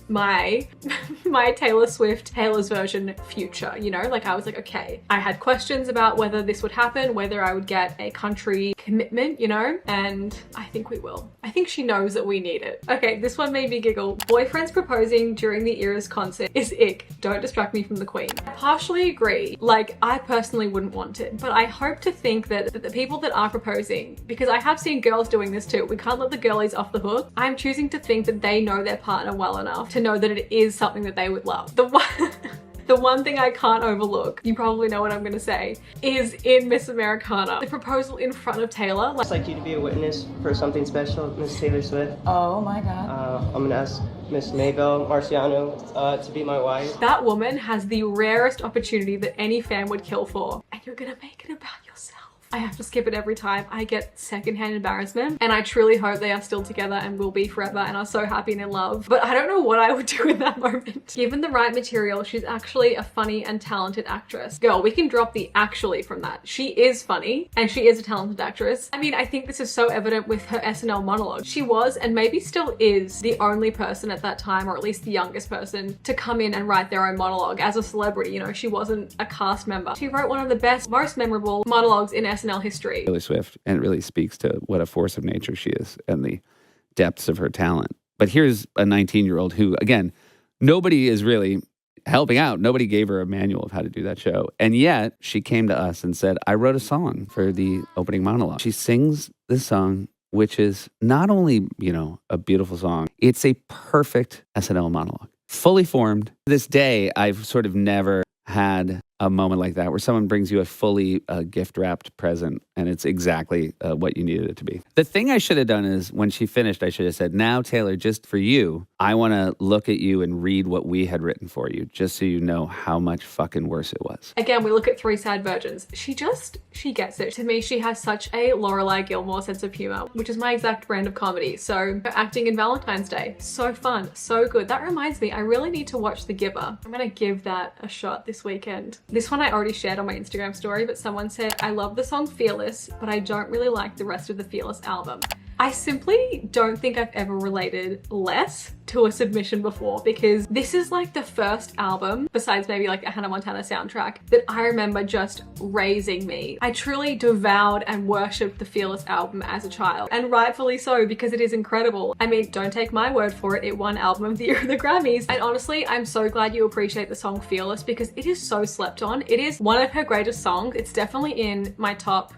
Speaker 1: Taylor Swift, Taylor's version future, you know? Like, I was like, okay. I had questions about whether this would happen, whether I would get a country commitment, you know? And I think we will. I think she knows that we need it. Okay, this one made me giggle. Boyfriends proposing during the Eras concert is ick. Don't distract me from the queen. I partially agree. Like, I personally wouldn't want it, but I hope to think that the people that are proposing, because I have seen girls doing this too, we can't let the girlies off the hook. I'm choosing to think that they know their partner well enough to know that it is something that they would love. The one thing I can't overlook, you probably know what I'm gonna say, is in Miss Americana, the proposal in front of Taylor.
Speaker 5: I'd like you to be a witness for something special, Miss Taylor Swift.
Speaker 7: Oh my God.
Speaker 5: I'm gonna ask Miss Maybelle Marciano to be my wife.
Speaker 1: That woman has the rarest opportunity that any fan would kill for, and you're gonna make it about yourself. I have to skip it every time. I get secondhand embarrassment, and I truly hope they are still together and will be forever and are so happy and in love. But I don't know what I would do in that moment. Given the right material, she's actually a funny and talented actress. Girl, we can drop the actually from that. She is funny and she is a talented actress. I mean, I think this is so evident with her SNL monologue. She was, and maybe still is, the only person at that time, or at least the youngest person, to come in and write their own monologue as a celebrity. You know, she wasn't a cast member. She wrote one of the best, most memorable monologues in SNL history.
Speaker 10: Taylor Swift, and it really speaks to what a force of nature she is and the depths of her talent. But here's a 19-year-old who, again, nobody is really helping out. Nobody gave her a manual of how to do that show. And yet she came to us and said, I wrote a song for the opening monologue. She sings this song, which is not only, you know, a beautiful song, it's a perfect SNL monologue. Fully formed. To this day, I've sort of never had a moment like that where someone brings you a fully gift-wrapped present and it's exactly what you needed it to be. The thing I should have done is when she finished, I should have said, now, Taylor, just for you, I want to look at you and read what we had written for you, just so you know how much fucking worse it was.
Speaker 1: Again, we look at Three Sad Virgins. She gets it. To me, she has such a Lorelai Gilmore sense of humor, which is my exact brand of comedy. So her acting in Valentine's Day, so fun, so good. That reminds me, I really need to watch The Giver. I'm gonna give that a shot this weekend. This one I already shared on my Instagram story, but someone said, I love the song Fearless, but I don't really like the rest of the Fearless album. I simply don't think I've ever related less to a submission before, because this is like the first album, besides maybe like a Hannah Montana soundtrack, that I remember just raising me. I truly devoured and worshipped the Fearless album as a child, and rightfully so, because it is incredible. I mean, don't take my word for it, it won Album of the Year at the Grammys. And honestly, I'm so glad you appreciate the song Fearless, because it is so slept on. It is one of her greatest songs. It's definitely in my top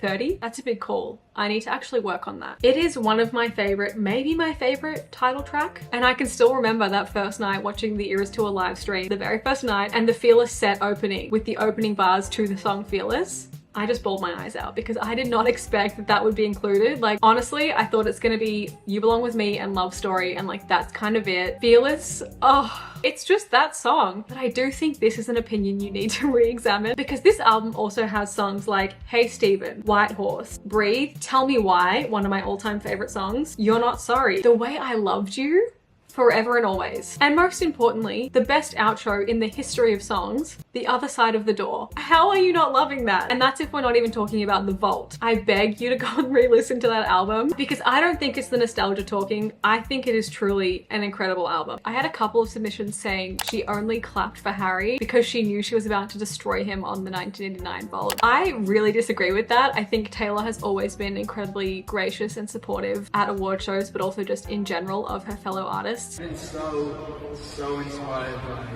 Speaker 1: 30. That's a big call. I need to actually work on that. It is one of my favorite, maybe my favorite title track. And I can still remember that first night watching the Eras Tour live stream, the very first night, and the Fearless set opening with the opening bars to the song Fearless. I just bawled my eyes out because I did not expect that that would be included. Like, honestly, I thought it's gonna be You Belong With Me and Love Story, and like, that's kind of it. Fearless, oh, it's just that song. But I do think this is an opinion you need to re-examine, because this album also has songs like Hey Stephen, White Horse, Breathe, Tell Me Why, one of my all-time favorite songs, You're Not Sorry, The Way I Loved You, Forever and Always. And most importantly, the best outro in the history of songs, The Other Side of the Door. How are you not loving that? And that's if we're not even talking about The Vault. I beg you to go and re-listen to that album, because I don't think it's the nostalgia talking. I think it is truly an incredible album. I had a couple of submissions saying she only clapped for Harry because she knew she was about to destroy him on the 1989 Vault. I really disagree with that. I think Taylor has always been incredibly gracious and supportive at award shows, but also just in general of her fellow artists.
Speaker 11: I've been so inspired by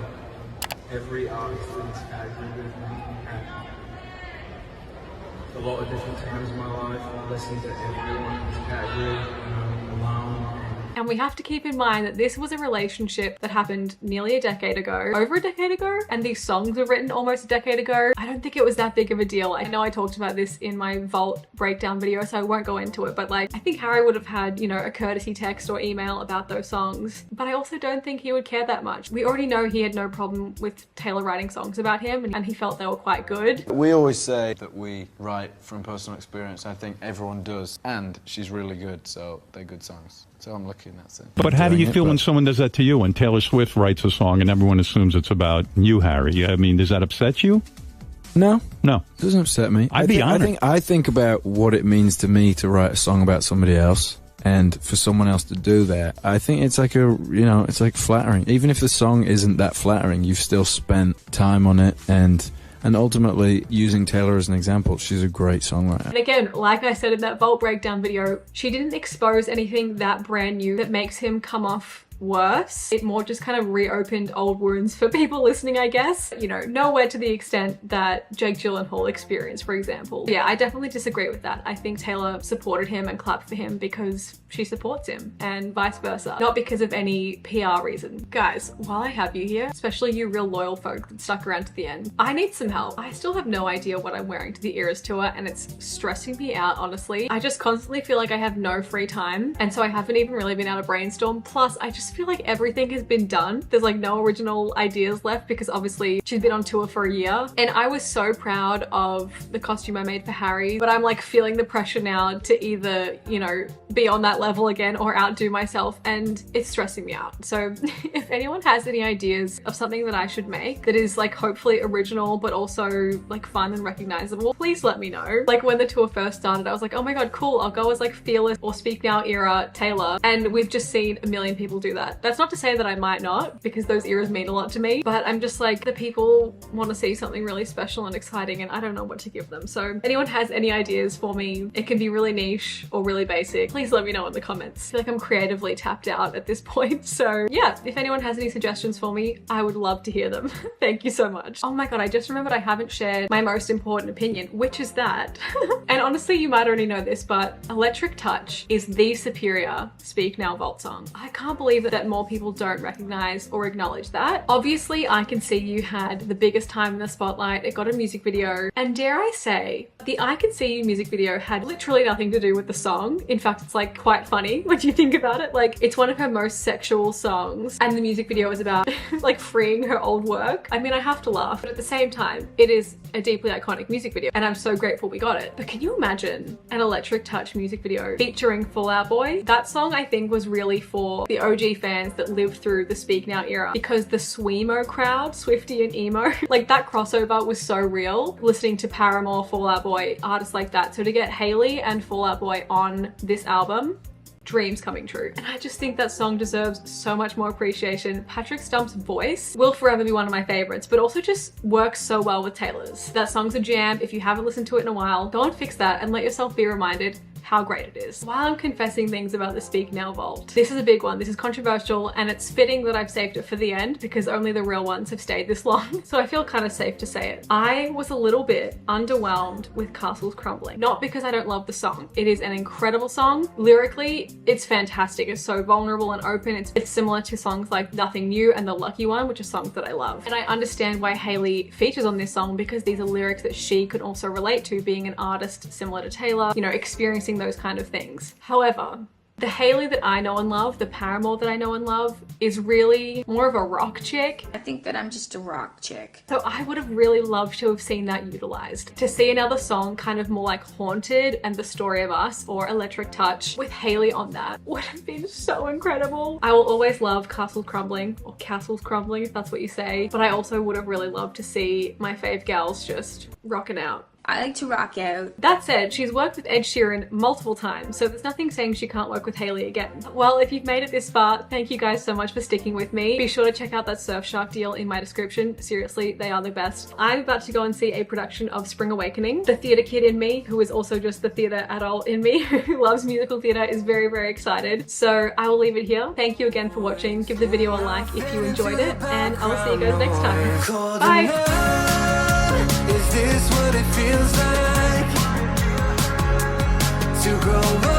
Speaker 11: every artist that's acted with me. And a lot of different times in my life, I listened to everyone in this category alone.
Speaker 1: And we have to keep in mind that this was a relationship that happened nearly a decade ago, over a decade ago, and these songs were written almost a decade ago. I don't think it was that big of a deal. I know I talked about this in my Vault breakdown video, so I won't go into it, but like, I think Harry would have had, you know, a courtesy text or email about those songs, but I also don't think he would care that much. We already know he had no problem with Taylor writing songs about him, and he felt they were quite good.
Speaker 12: We always say that we write from personal experience. I think everyone does, and she's really good, so they're good songs. So I'm lucky in that sense.
Speaker 13: But how do you feel when someone does that to you? When Taylor Swift writes a song and everyone assumes it's about you, Harry? I mean, does that upset you?
Speaker 12: No.
Speaker 13: No.
Speaker 12: It doesn't upset me.
Speaker 13: I'd be honored.
Speaker 12: I think about what it means to me to write a song about somebody else. And for someone else to do that, I think it's like it's like flattering. Even if the song isn't that flattering, you've still spent time on it, and ultimately, using Taylor as an example, she's a great songwriter.
Speaker 1: And again, like I said in that Vault Breakdown video, she didn't expose anything that brand new that makes him come off worse. It more just kind of reopened old wounds for people listening, I guess. You know, nowhere to the extent that Jake Gyllenhaal experienced, for example. Yeah, I definitely disagree with that. I think Taylor supported him and clapped for him because she supports him, and vice versa. Not because of any PR reason. Guys, while I have you here, especially you real loyal folk that stuck around to the end, I need some help. I still have no idea what I'm wearing to the Eras tour, and it's stressing me out, honestly. I just constantly feel like I have no free time, and so I haven't even really been able to brainstorm. Plus, I just feel like everything has been done. There's like no original ideas left because obviously she's been on tour for a year, and I was so proud of the costume I made for Harry, but I'm like feeling the pressure now to either, you know, be on that level again or outdo myself, and it's stressing me out. So if anyone has any ideas of something that I should make that is like hopefully original but also like fun and recognizable, please let me know. Like when the tour first started, I was like, oh my god, cool, I'll go as like Fearless or Speak Now era Taylor, and we've just seen a million people do that. That's not to say that I might not, because those eras mean a lot to me, but I'm just like, the people want to see something really special and exciting, and I don't know what to give them. So if anyone has any ideas for me, it can be really niche or really basic, please let me know in the comments. I feel like I'm creatively tapped out at this point. So yeah, if anyone has any suggestions for me, I would love to hear them. Thank you so much. Oh my god, I just remembered I haven't shared my most important opinion, which is that, and honestly you might already know this, but Electric Touch is the superior Speak Now Vault song. I can't believe that more people don't recognize or acknowledge that. Obviously, I Can See You had the biggest time in the spotlight. It got a music video, and dare I say, the I Can See You music video had literally nothing to do with the song. In fact, it's like quite funny when you think about it. Like, it's one of her most sexual songs, and the music video is about like freeing her old work. I mean, I have to laugh, but at the same time, it is a deeply iconic music video, and I'm so grateful we got it. But can you imagine an Electric Touch music video featuring Fall Out Boy? That song, I think, was really for the OG fans that lived through the Speak Now era, because the Sweemo crowd, Swiftie and emo, like that crossover was so real. Listening to Paramore, Fall Out Boy, artists like that. So to get Hailey and Fall Out Boy on this album, dreams coming true. And I just think that song deserves so much more appreciation. Patrick Stump's voice will forever be one of my favorites, but also just works so well with Taylor's. That song's a jam. If you haven't listened to it in a while, go and fix that and let yourself be reminded how great it is. While I'm confessing things about the Speak Now Vault, this is a big one. This is controversial, and it's fitting that I've saved it for the end because only the real ones have stayed this long. So I feel kind of safe to say it. I was a little bit underwhelmed with Castles Crumbling. Not because I don't love the song. It is an incredible song. Lyrically, it's fantastic. It's so vulnerable and open. It's similar to songs like Nothing New and The Lucky One, which are songs that I love. And I understand why Hailey features on this song, because these are lyrics that she could also relate to, being an artist similar to Taylor, you know, experiencing those kind of things. However, the Hailey that I know and love, the Paramore that I know and love, is really more of a rock chick.
Speaker 14: I think that I'm just a rock chick.
Speaker 1: So I would have really loved to have seen that utilized. To see another song kind of more like Haunted and The Story of Us or Electric Touch with Hailey on that would have been so incredible. I will always love Castles Crumbling, or Castles Crumbling if that's what you say, but I also would have really loved to see my fave gals just rocking out.
Speaker 14: I like to rock out.
Speaker 1: That said, she's worked with Ed Sheeran multiple times, so there's nothing saying she can't work with Hailey again. Well, if you've made it this far, thank you guys so much for sticking with me. Be sure to check out that Surfshark deal in my description. Seriously, they are the best. I'm about to go and see a production of Spring Awakening. The theatre kid in me, who is also just the theatre adult in me, who loves musical theatre, is very, very excited. So I will leave it here. Thank you again for watching. Give the video a like if you enjoyed it, and I will see you guys next time. Bye!
Speaker 15: Is this what it feels like to grow up?